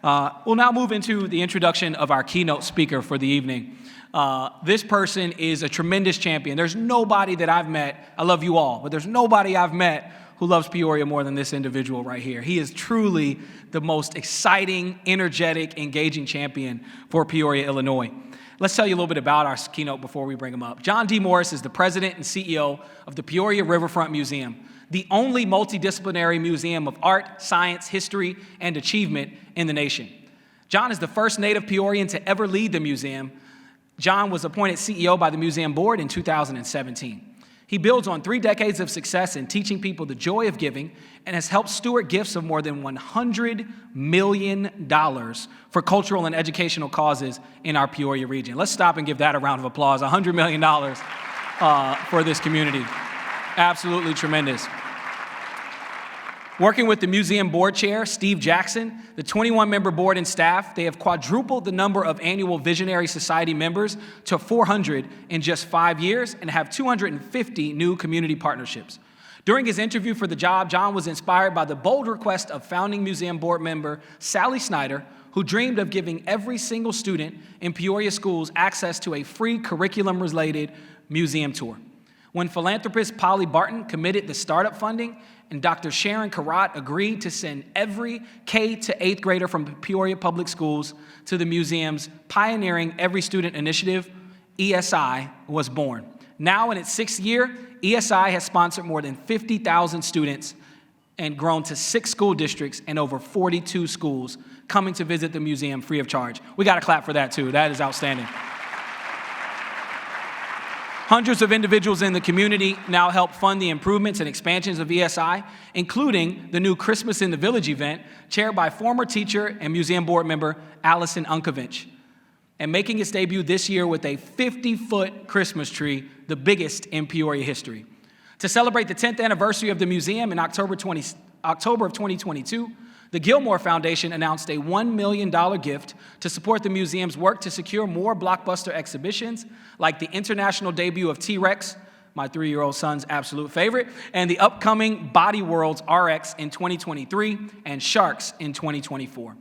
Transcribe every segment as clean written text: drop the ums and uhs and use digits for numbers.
We'll now move into the introduction of our keynote speaker for the evening. This person is a tremendous champion. There's nobody that I've met, I love you all, but there's nobody I've met who loves Peoria more than this individual right here. He is truly the most exciting, energetic, engaging champion for Peoria, Illinois. Let's tell you a little bit about our keynote before we bring him up. John D. Morris is the president and CEO of the Peoria Riverfront Museum, the only multidisciplinary museum of art, science, history, and achievement in the nation. John is the first native Peorian to ever lead the museum. John was appointed CEO by the museum board in 2017. He builds on 3 decades of success in teaching people the joy of giving and has helped steward gifts of more than $100 million for cultural and educational causes in our Peoria region. Let's stop and give that a round of applause. $100 million for this community. Absolutely tremendous. Working with the museum board chair, Steve Jackson, the 21-member board and staff, they have quadrupled the number of annual Visionary Society members to 400 in just 5 years and have 250 new community partnerships. During his interview for the job, John was inspired by the bold request of founding museum board member Sally Snyder, who dreamed of giving every single student in Peoria schools access to a free curriculum-related museum tour. When philanthropist Polly Barton committed the startup funding and Dr. Sharon Karat agreed to send every K to 8th grader from Peoria Public Schools to the museum's pioneering Every Student Initiative, ESI was born. Now in its 6th year, ESI has sponsored more than 50,000 students and grown to 6 school districts and over 42 schools coming to visit the museum free of charge. We got to clap for that too. That is outstanding. Hundreds of individuals in the community now help fund the improvements and expansions of ESI, including the new Christmas in the Village event, chaired by former teacher and museum board member Allison Unkovich, and making its debut this year with a 50-foot Christmas tree, the biggest in Peoria history. To celebrate the 10th anniversary of the museum in October of 2022, the Gilmore Foundation announced a $1 million gift to support the museum's work to secure more blockbuster exhibitions, like the international debut of T-Rex, my 3-year-old son's absolute favorite, and the upcoming Body Worlds RX in 2023 and Sharks in 2024.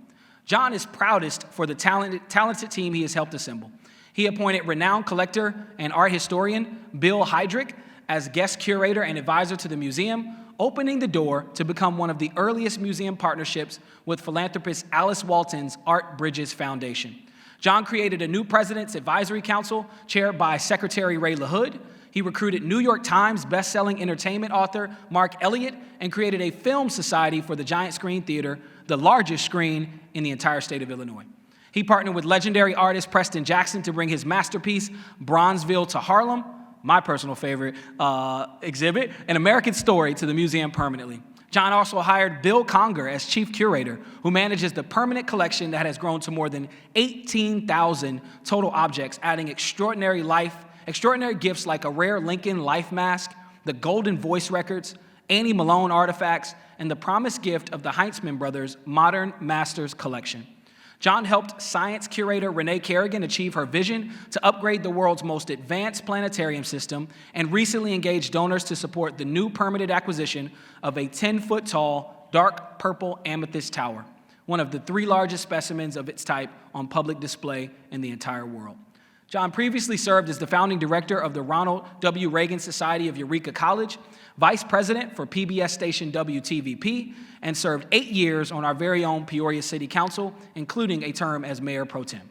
John is proudest for the talented team he has helped assemble. He appointed renowned collector and art historian Bill Heydrich as guest curator and advisor to the museum, opening the door to become one of the earliest museum partnerships with philanthropist Alice Walton's Art Bridges Foundation. John created a new President's Advisory Council chaired by Secretary Ray LaHood. He recruited New York Times bestselling entertainment author Mark Elliott and created a film society for the Giant Screen Theater, the largest screen in the entire state of Illinois. He partnered with legendary artist Preston Jackson to bring his masterpiece, Bronzeville to Harlem, my personal favorite exhibit, An American Story, to the museum permanently. John also hired Bill Conger as chief curator, who manages the permanent collection that has grown to more than 18,000 total objects, adding extraordinary gifts like a rare Lincoln life mask, the Golden Voice records, Annie Malone artifacts, and the promised gift of the Heintzman Brothers Modern Masters collection. John helped science curator Renee Kerrigan achieve her vision to upgrade the world's most advanced planetarium system and recently engaged donors to support the new permitted acquisition of a 10-foot-tall, dark purple amethyst tower, one of the 3 largest specimens of its type on public display in the entire world. John previously served as the founding director of the Ronald W. Reagan Society of Eureka College, vice president for PBS station WTVP, and served 8 years on our very own Peoria City Council, including a term as mayor pro tem.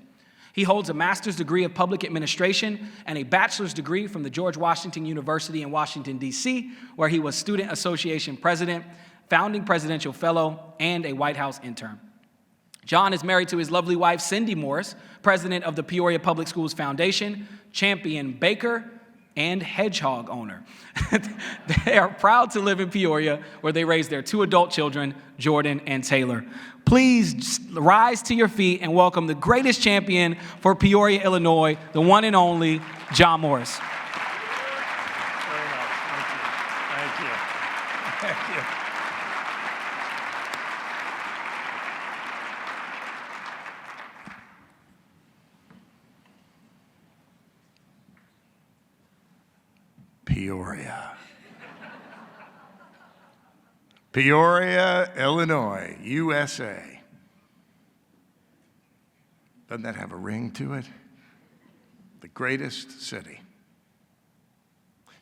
He holds a master's degree of public administration and a bachelor's degree from the George Washington University in Washington, D.C., where he was Student Association president, founding presidential fellow, and a White House intern. John is married to his lovely wife, Cindy Morris, president of the Peoria Public Schools Foundation, champion baker, and hedgehog owner. They are proud to live in Peoria, where they raise their 2 adult children, Jordan and Taylor. Please rise to your feet and welcome the greatest champion for Peoria, Illinois, the one and only John Morris. Very much. Thank you. Thank you. Peoria. Peoria, Illinois, USA. Doesn't that have a ring to it? The greatest city.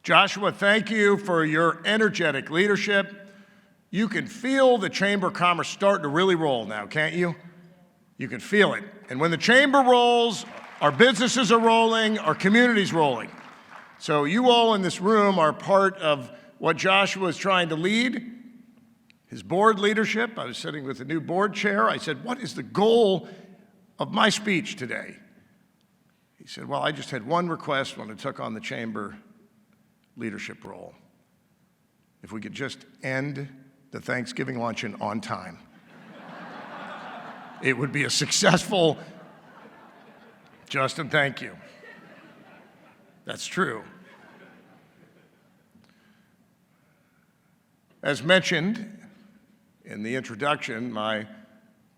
Joshua, thank you for your energetic leadership. You can feel the Chamber of Commerce starting to really roll now, can't you? You can feel it. And when the Chamber rolls, our businesses are rolling, our community's rolling. So you all in this room are part of what Joshua is trying to lead. His board leadership, I was sitting with the new board chair. I said, what is the goal of my speech today? He said, well, I just had one request when I took on the chamber leadership role. If we could just end the Thanksgiving luncheon on time. It would be a successful, Justin, thank you. That's true. As mentioned in the introduction, my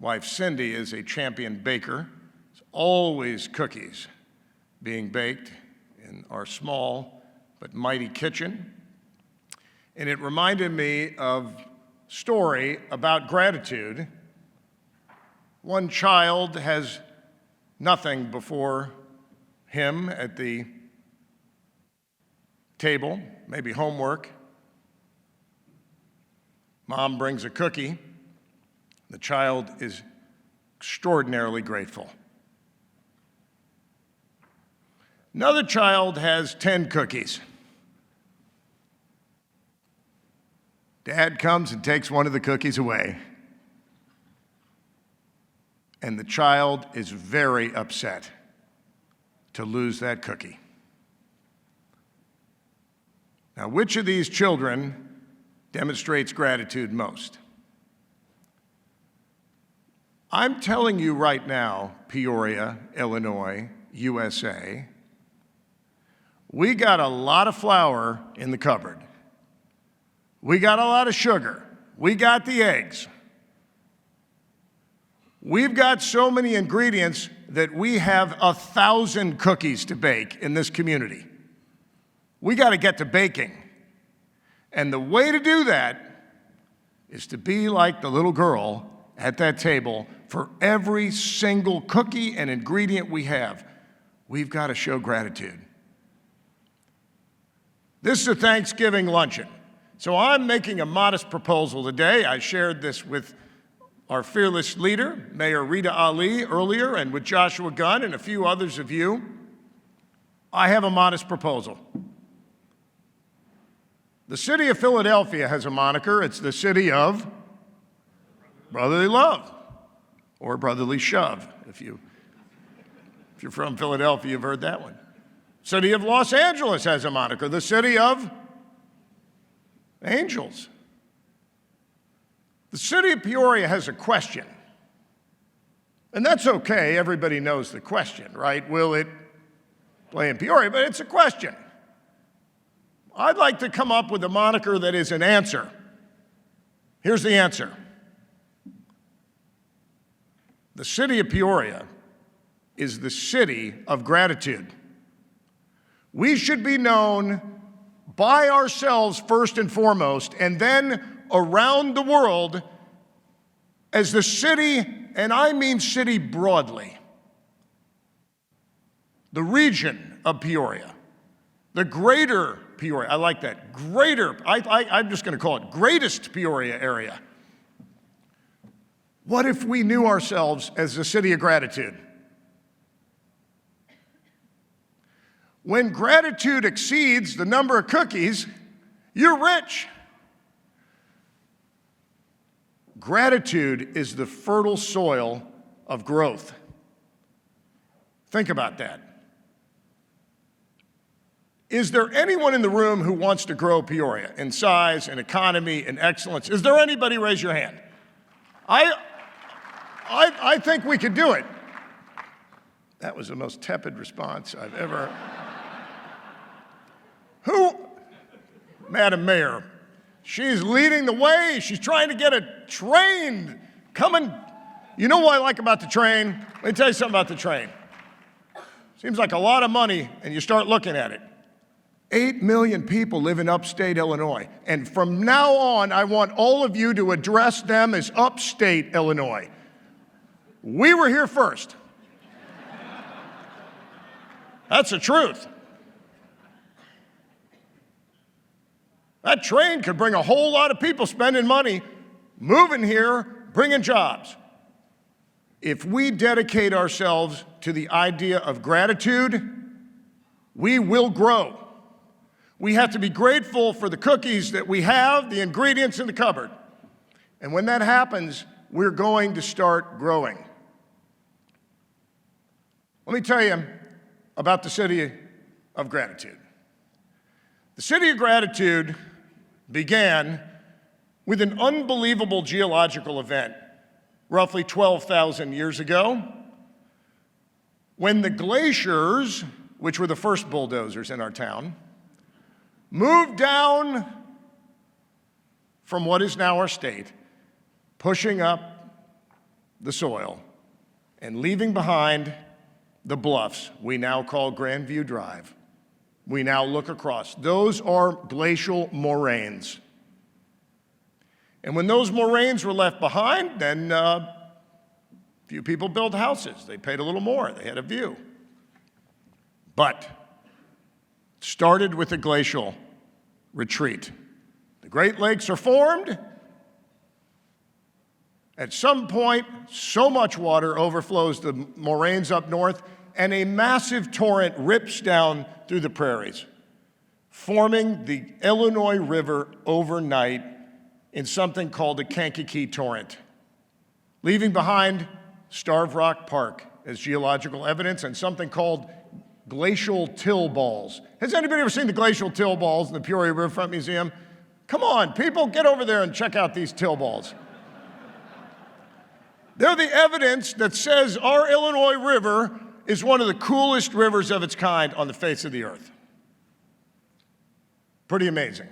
wife Cindy is a champion baker. There's always cookies being baked in our small but mighty kitchen. And it reminded me of a story about gratitude. One child has nothing before him at the table, maybe homework. Mom brings a cookie. The child is extraordinarily grateful. Another child has 10 cookies. Dad comes and takes one of the cookies away. And the child is very upset to lose that cookie. Now, which of these children demonstrates gratitude most? I'm telling you right now, Peoria, Illinois, USA, we got a lot of flour in the cupboard. We got a lot of sugar. We got the eggs. We've got so many ingredients that we have 1,000 cookies to bake in this community. We got to get to baking. And the way to do that is to be like the little girl at that table. For every single cookie and ingredient we have, we've got to show gratitude. This is a Thanksgiving luncheon. So I'm making a modest proposal today. I shared this with our fearless leader, Mayor Rita Ali, earlier, and with Joshua Gunn and a few others of you. I have a modest proposal. The city of Philadelphia has a moniker. It's the city of brotherly love, or brotherly shove. If you're from Philadelphia, you've heard that one. City of Los Angeles has a moniker, the city of angels. The city of Peoria has a question. And that's okay, everybody knows the question, right? Will it play in Peoria? But it's a question. I'd like to come up with a moniker that is an answer. Here's the answer. The city of Peoria is the city of gratitude. We should be known by ourselves first and foremost, and then around the world as the city, and I mean city broadly, the region of Peoria, the Greater Peoria, I like that, I'm just going to call it greatest Peoria area. What if we knew ourselves as the city of gratitude? When gratitude exceeds the number of cookies, you're rich. Gratitude is the fertile soil of growth. Think about that. Is there anyone in the room who wants to grow Peoria in size, in economy, in excellence? Is there anybody? Raise your hand. I think we could do it. That was the most tepid response I've ever. Who? Madam Mayor, she's leading the way. She's trying to get a train coming. You know what I like about the train? Let me tell you something about the train. Seems like a lot of money, and you start looking at it. 8 million people live in upstate Illinois. And from now on, I want all of you to address them as upstate Illinois. We were here first. That's the truth. That train could bring a whole lot of people spending money, moving here, bringing jobs. If we dedicate ourselves to the idea of gratitude, we will grow. We have to be grateful for the cookies that we have, the ingredients in the cupboard. And when that happens, we're going to start growing. Let me tell you about the City of Gratitude. The City of Gratitude began with an unbelievable geological event roughly 12,000 years ago when the glaciers, which were the first bulldozers in our town, moved down from what is now our state, pushing up the soil and leaving behind the bluffs we now call Grandview Drive. We now look across. Those are glacial moraines. And when those moraines were left behind, then few people built houses. They paid a little more. They had a view. But it started with a glacial retreat. The Great Lakes are formed. At some point, so much water overflows the moraines up north, and a massive torrent rips down through the prairies, forming the Illinois River overnight in something called the Kankakee Torrent, leaving behind Starved Rock Park as geological evidence and something called glacial till balls. Has anybody ever seen the glacial till balls in the Peoria Riverfront Museum? Come on, people, get over there and check out these till balls. They're the evidence that says our Illinois River is one of the coolest rivers of its kind on the face of the earth. Pretty amazing.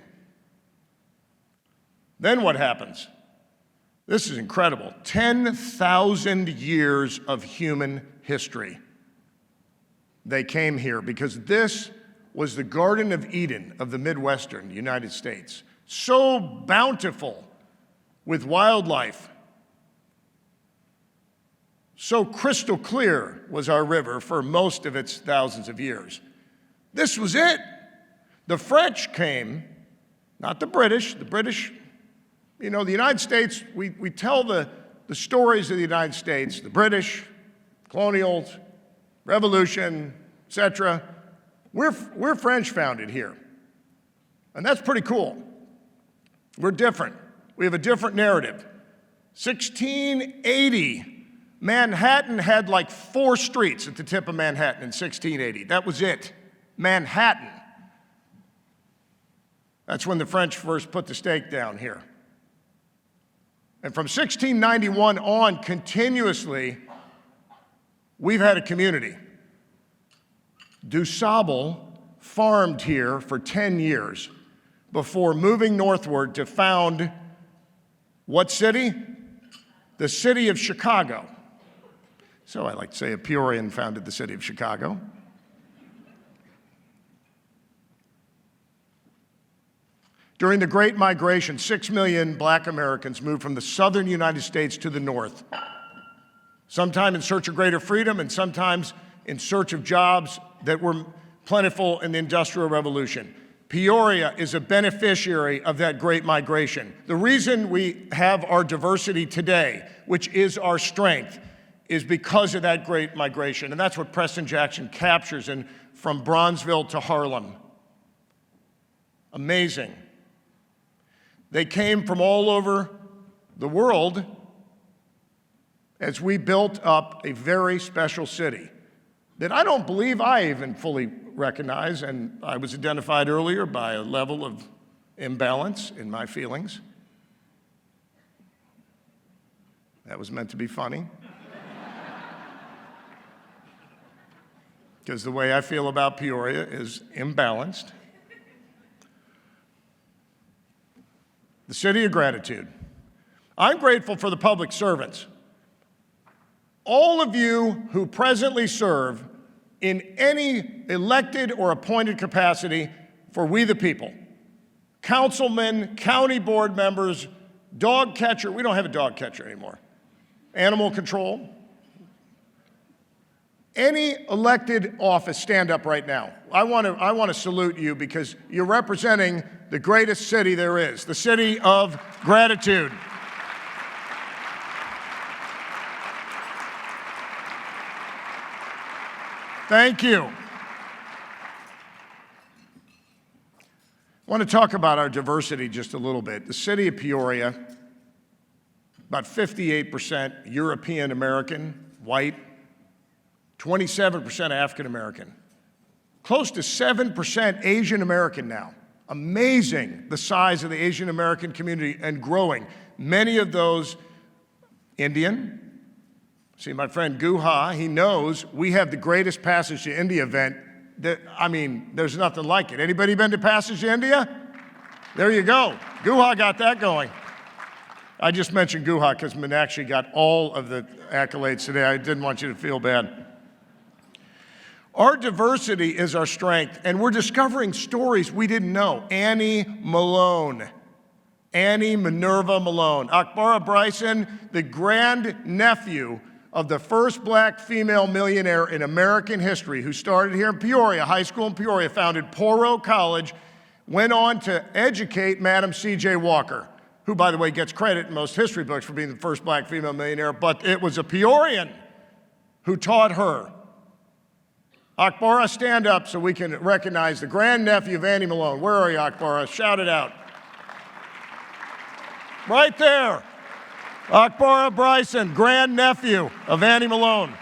Then what happens? This is incredible. 10,000 years of human history. They came here because this was the Garden of Eden of the Midwestern United States. So bountiful with wildlife. So crystal clear was our river for most of its thousands of years. This was it. The French came, not the British. The British, the United States, we tell the stories of the United States, the British, colonials, Revolution, etc. We're French founded here. And that's pretty cool. We're different. We have a different narrative. 1680, Manhattan had like 4 streets at the tip of Manhattan in 1680. That was it. Manhattan. That's when the French first put the stake down here. And from 1691 on, continuously, we've had a community. DuSable farmed here for 10 years before moving northward to found what city? The city of Chicago. So I like to say a Peorian founded the city of Chicago. During the Great Migration, 6 million black Americans moved from the southern United States to the north, sometimes in search of greater freedom and sometimes in search of jobs that were plentiful in the Industrial Revolution. Peoria is a beneficiary of that great migration. The reason we have our diversity today, which is our strength, is because of that great migration. And that's what Preston Jackson captures from Bronzeville to Harlem. Amazing. They came from all over the world as we built up a very special city that I don't believe I even fully recognize, and I was identified earlier by a level of imbalance in my feelings. That was meant to be funny. Because the way I feel about Peoria is imbalanced. The City of Gratitude. I'm grateful for the public servants. All of you who presently serve in any elected or appointed capacity for we the people. Councilmen, county board members, dog catcher. We don't have a dog catcher anymore. Animal control. Any elected office, stand up right now. I want to salute you because you're representing the greatest city there is, the city of gratitude. Thank you. I want to talk about our diversity just a little bit. The city of Peoria, about 58% European American, white, 27% African American, close to 7% Asian American now. Amazing, the size of the Asian American community, and growing. Many of those Indian. See, my friend Guha, he knows we have the greatest Passage to India event. There's nothing like it. Anybody been to Passage to India? There you go. Guha got that going. I just mentioned Guha because Meenakshi got all of the accolades today. I didn't want you to feel bad. Our diversity is our strength, and we're discovering stories we didn't know. Annie Minerva Malone. Akbara Bryson, the grandnephew of the first black female millionaire in American history, who started here in Peoria, high school in Peoria, founded Poro College, went on to educate Madam C.J. Walker, who, by the way, gets credit in most history books for being the first black female millionaire, but it was a Peorian who taught her. Akbara, stand up so we can recognize the grandnephew of Annie Malone. Where are you, Akbara? Shout it out. Right there. Akbara Bryson, grandnephew of Annie Malone.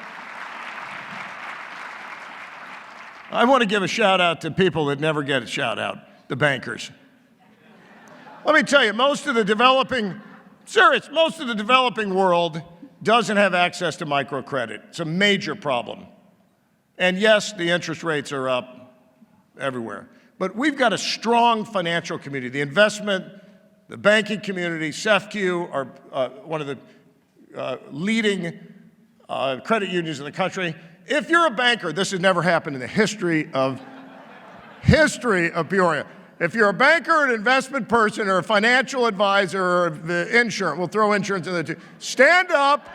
I want to give a shout out to people that never get a shout out, the bankers. Let me tell you, most of the developing world doesn't have access to microcredit. It's a major problem. And yes, the interest rates are up everywhere. But we've got a strong financial community. The investment, the banking community, SEFCU are one of the leading credit unions in the country. If you're a banker, this has never happened in the history of Peoria. If you're a banker, an investment person, or a financial advisor, or the insurance, we'll throw insurance in there too. Stand up.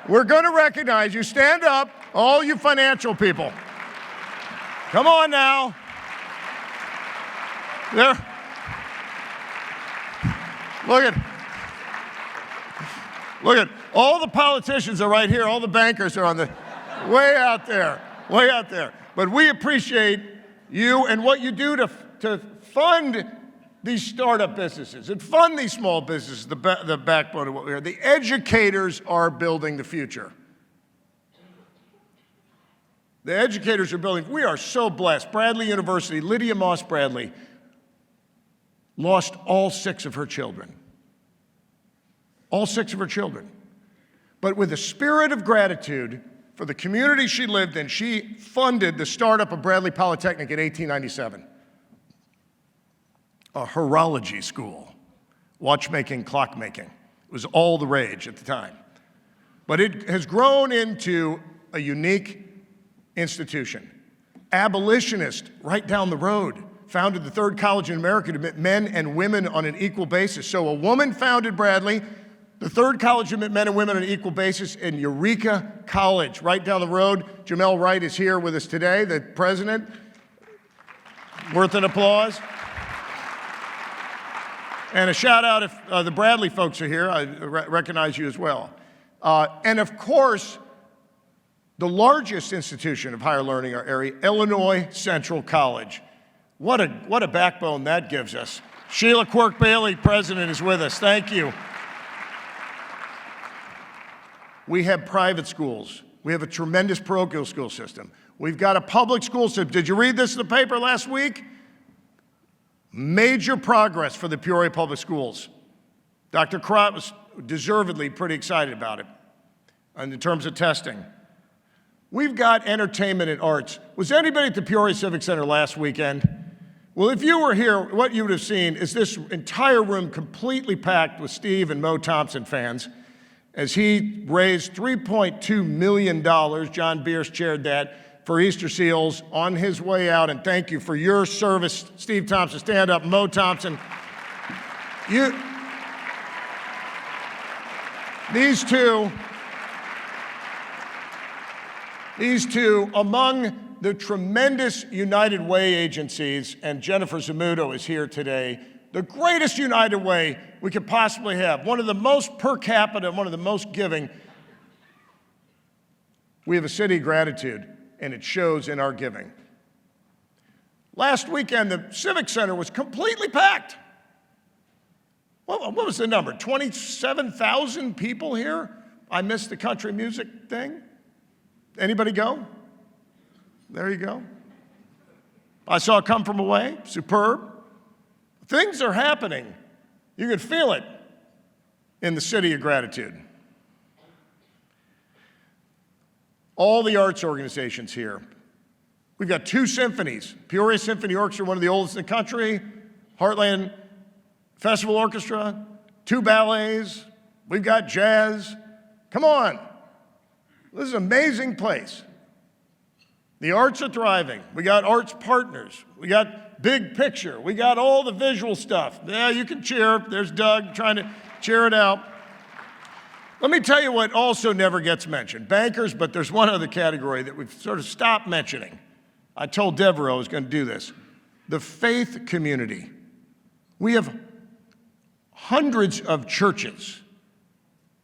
We're going to recognize you. Stand up, all you financial people. Come on now. There. Look at all the politicians are right here. All the bankers are on the way out there. But we appreciate you and what you do to fund these startup businesses and fund these small businesses, the backbone of what we are. The educators are building the future. The educators are building. We are so blessed. Bradley University, Lydia Moss Bradley, lost all 6 of her children. All 6 of her children. But with a spirit of gratitude for the community she lived in, she funded the startup of Bradley Polytechnic in 1897. A horology school, watchmaking, clockmaking. It was all the rage at the time. But it has grown into a unique institution. Abolitionist, right down the road, founded the third college in America to admit men and women on an equal basis. So a woman founded Bradley, the third college to admit men and women on an equal basis in Eureka College, right down the road. Jamel Wright is here with us today, the president. Worth an applause. And a shout out if the Bradley folks are here. I recognize you as well. And of course, the largest institution of higher learning in our area, Illinois Central College. What a backbone that gives us. Sheila Quirk-Bailey, president, is with us. Thank you. We have private schools. We have a tremendous parochial school system. We've got a public school system. Did you read this in the paper last week? Major progress for the Peoria Public Schools. Dr. Crott was deservedly pretty excited about it in terms of testing. We've got entertainment and arts. Was anybody at the Peoria Civic Center last weekend? Well, if you were here, what you would have seen is this entire room completely packed with Steve and Mo Thompson fans as he raised $3.2 million. John Bierce chaired that for Easter Seals on his way out, and thank you for your service. Steve Thompson, stand up. Mo Thompson. These two These two, among the tremendous United Way agencies, and Jennifer Zamuto is here today, the greatest United Way we could possibly have, one of the most per capita, one of the most giving. We have a city of gratitude, and it shows in our giving. Last weekend, the Civic Center was completely packed. What was the number? 27,000 people here? I missed the country music thing. Anybody go? There you go. I saw it come from away. Superb. Things are happening. You can feel it in the city of gratitude. All the arts organizations here. We've got 2 symphonies. Peoria Symphony Orchestra, one of the oldest in the country. Heartland Festival Orchestra, 2 ballets. We've got jazz. Come on. This is an amazing place. The arts are thriving. We got arts partners. We got big picture. We got all the visual stuff. Yeah, you can cheer. There's Doug trying to cheer it out. Let me tell you what also never gets mentioned. Bankers, but there's one other category that we've sort of stopped mentioning. I told Deborah I was going to do this. The faith community. We have hundreds of churches.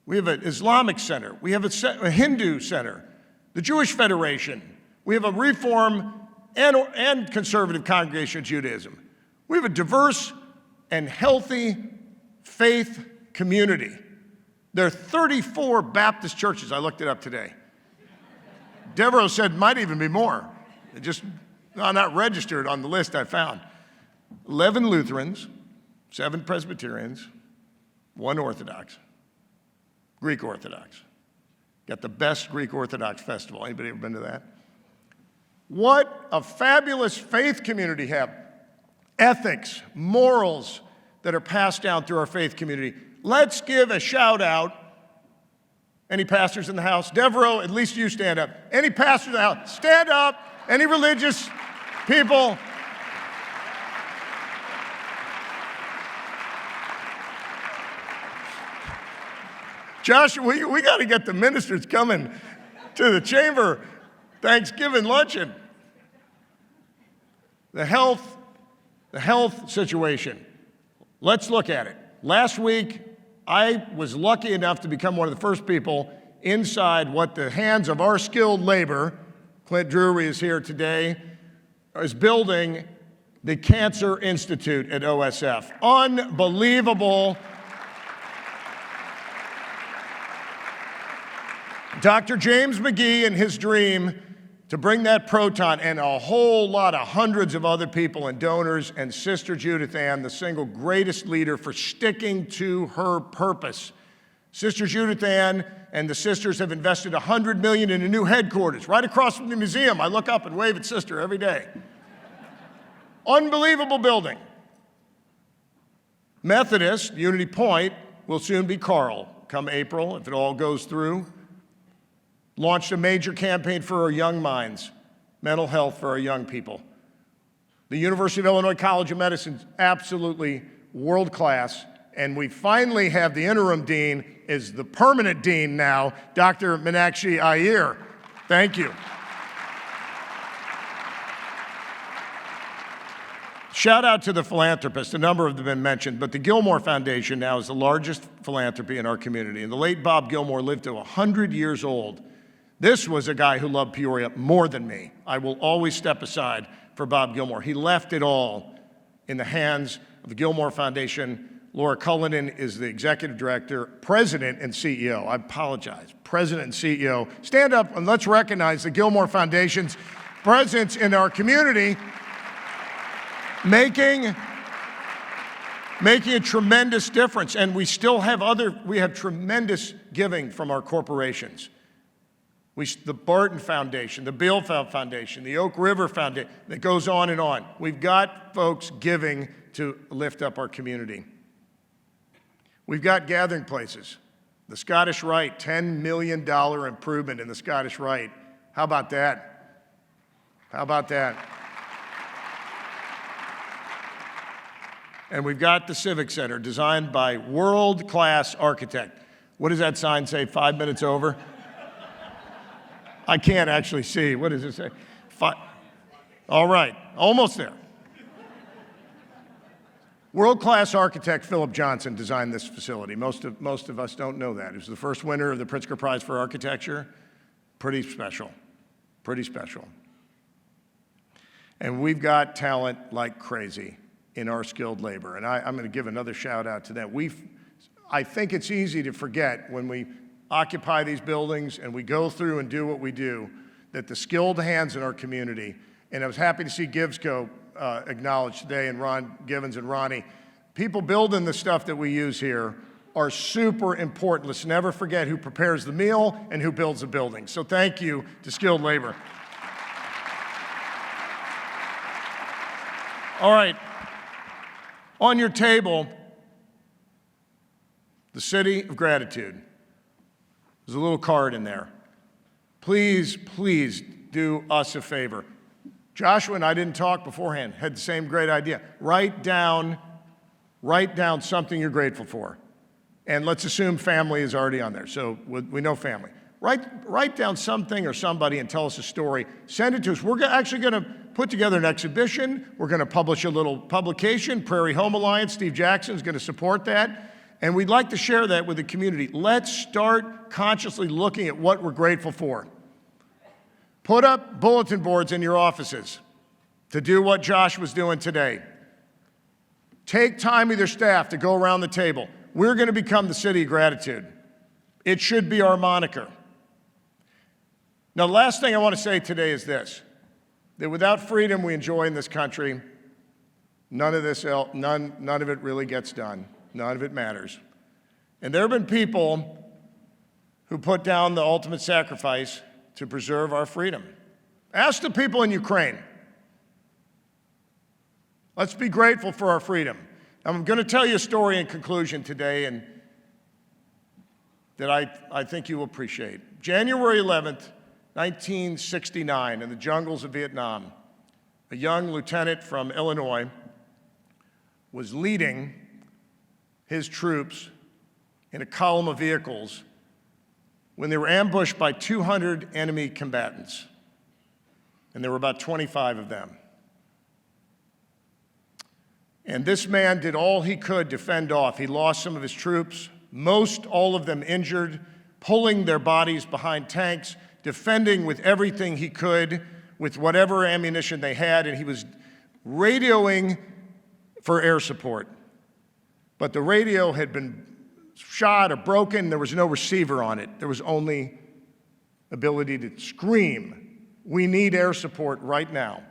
We have an Islamic center. We have a Hindu center, the Jewish Federation. We have a Reform and conservative congregation of Judaism. We have a diverse and healthy faith community. There are 34 Baptist churches. I looked it up today. Deborah said might even be more. Not registered on the list I found. 11 Lutherans, 7 Presbyterians, 1 Orthodox, Greek Orthodox. Got the best Greek Orthodox festival. Anybody ever been to that? What a fabulous faith community have. Ethics, morals that are passed down through our faith community. Let's give a shout out. Any pastors in the house? Devereaux, at least you stand up. Any pastors in the house, stand up. Any religious people? Josh, we got to get the ministers coming to the chamber Thanksgiving luncheon. The health situation. Let's look at it. Last week, I was lucky enough to become one of the first people inside what the hands of our skilled labor, Clint Drury is here today, is building the Cancer Institute at OSF. Unbelievable. Dr. James McGee and his dream to bring that proton and a whole lot of hundreds of other people and donors, and Sister Judith Ann, the single greatest leader for sticking to her purpose. Sister Judith Ann and the sisters have invested $100 million in a new headquarters right across from the museum. I look up and wave at Sister every day. Unbelievable building. Methodist, Unity Point, will soon be Carl come April, if it all goes through. Launched a major campaign for our young minds, mental health for our young people. The University of Illinois College of Medicine is absolutely world class, and we finally have the interim dean is the permanent dean now, Dr. Meenakshi Iyer. Thank you. Shout out to the philanthropists. A number of them have been mentioned, but the Gilmore Foundation now is the largest philanthropy in our community. And the late Bob Gilmore lived to 100 years old. This was a guy who loved Peoria more than me. I will always step aside for Bob Gilmore. He left it all in the hands of the Gilmore Foundation. Laura Cullinan is the executive director, president, and CEO. I apologize, president and CEO. Stand up and let's recognize the Gilmore Foundation's presence in our community, making a tremendous difference. And we still have we have tremendous giving from our corporations. The Barton Foundation, the Bielfeld Foundation, the Oak River Foundation, that goes on and on. We've got folks giving to lift up our community. We've got gathering places. The Scottish Rite, $10 million improvement in the Scottish Rite. How about that? How about that? And we've got the Civic Center, designed by world-class architect. What does that sign say, 5 minutes over? I can't actually see. What does it say? All right, almost there. World-class architect Philip Johnson designed this facility. Most of us don't know that. He was the first winner of the Pritzker Prize for Architecture. Pretty special, pretty special. And we've got talent like crazy in our skilled labor. And I'm going to give another shout out to them. I think it's easy to forget when we occupy these buildings and we go through and do what we do, that the skilled hands in our community, and I was happy to see Givesco acknowledged today, and Ron Givens and Ronnie, people building the stuff that we use here are super important. Let's never forget who prepares the meal and who builds the building. So thank you to skilled labor. All right, on your table, the City of Gratitude. There's a little card in there. Please, please do us a favor. Joshua and I didn't talk beforehand, had the same great idea. Write down something you're grateful for. And let's assume family is already on there, so we know family. Write down something or somebody and tell us a story. Send it to us. We're actually going to put together an exhibition. We're going to publish a little publication, Prairie Home Alliance. Steve Jackson's going to support that. And we'd like to share that with the community. Let's start consciously looking at what we're grateful for. Put up bulletin boards in your offices to do what Josh was doing today. Take time with your staff to go around the table. We're going to become the City of Gratitude. It should be our moniker. Now, the last thing I want to say today is this, that without freedom we enjoy in this country, none of it really gets done. None of it matters. And there have been people who put down the ultimate sacrifice to preserve our freedom. Ask the people in Ukraine. Let's be grateful for our freedom. I'm going to tell you a story in conclusion today and that I think you will appreciate. January 11th, 1969, in the jungles of Vietnam, a young lieutenant from Illinois was leading his troops in a column of vehicles when they were ambushed by 200 enemy combatants, and there were about 25 of them. And this man did all he could to fend off. He lost some of his troops, most all of them injured, pulling their bodies behind tanks, defending with everything he could, with whatever ammunition they had, and he was radioing for air support. But the radio had been shot or broken. There was no receiver on it. There was only ability to scream, "We need air support right now."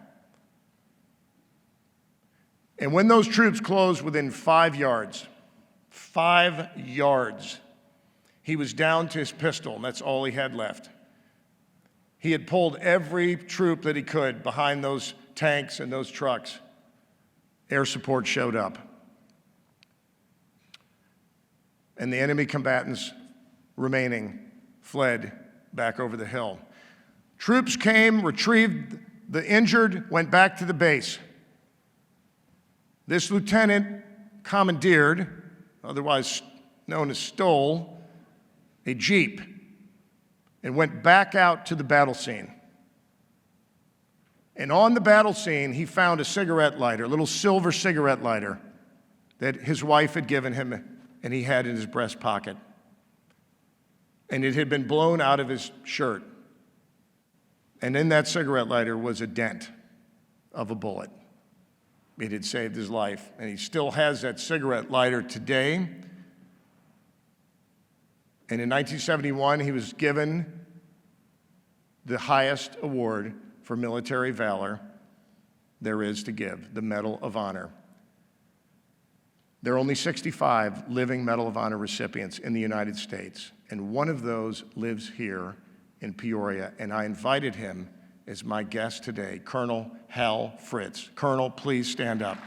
And when those troops closed within 5 yards, he was down to his pistol, and that's all he had left. He had pulled every troop that he could behind those tanks and those trucks. Air support showed up. And the enemy combatants remaining fled back over the hill. Troops came, retrieved the injured, went back to the base. This lieutenant commandeered, otherwise known as stole, a Jeep and went back out to the battle scene. And on the battle scene, he found a cigarette lighter, a little silver cigarette lighter that his wife had given him and he had in his breast pocket. And it had been blown out of his shirt. And in that cigarette lighter was a dent of a bullet. It had saved his life. And he still has that cigarette lighter today. And in 1971, he was given the highest award for military valor there is to give, the Medal of Honor. There are only 65 living Medal of Honor recipients in the United States, and one of those lives here in Peoria, and I invited him as my guest today, Colonel Hal Fritz. Colonel, please stand up.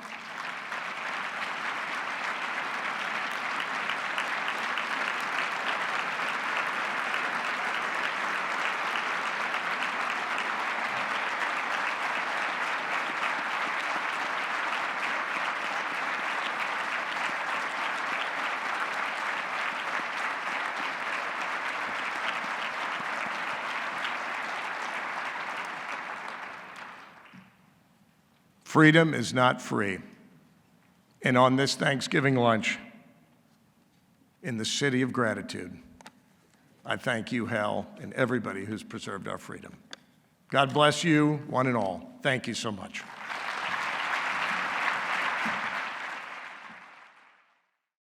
Freedom is not free. And on this Thanksgiving lunch, in the city of gratitude, I thank you, Hal, and everybody who's preserved our freedom. God bless you, one and all. Thank you so much.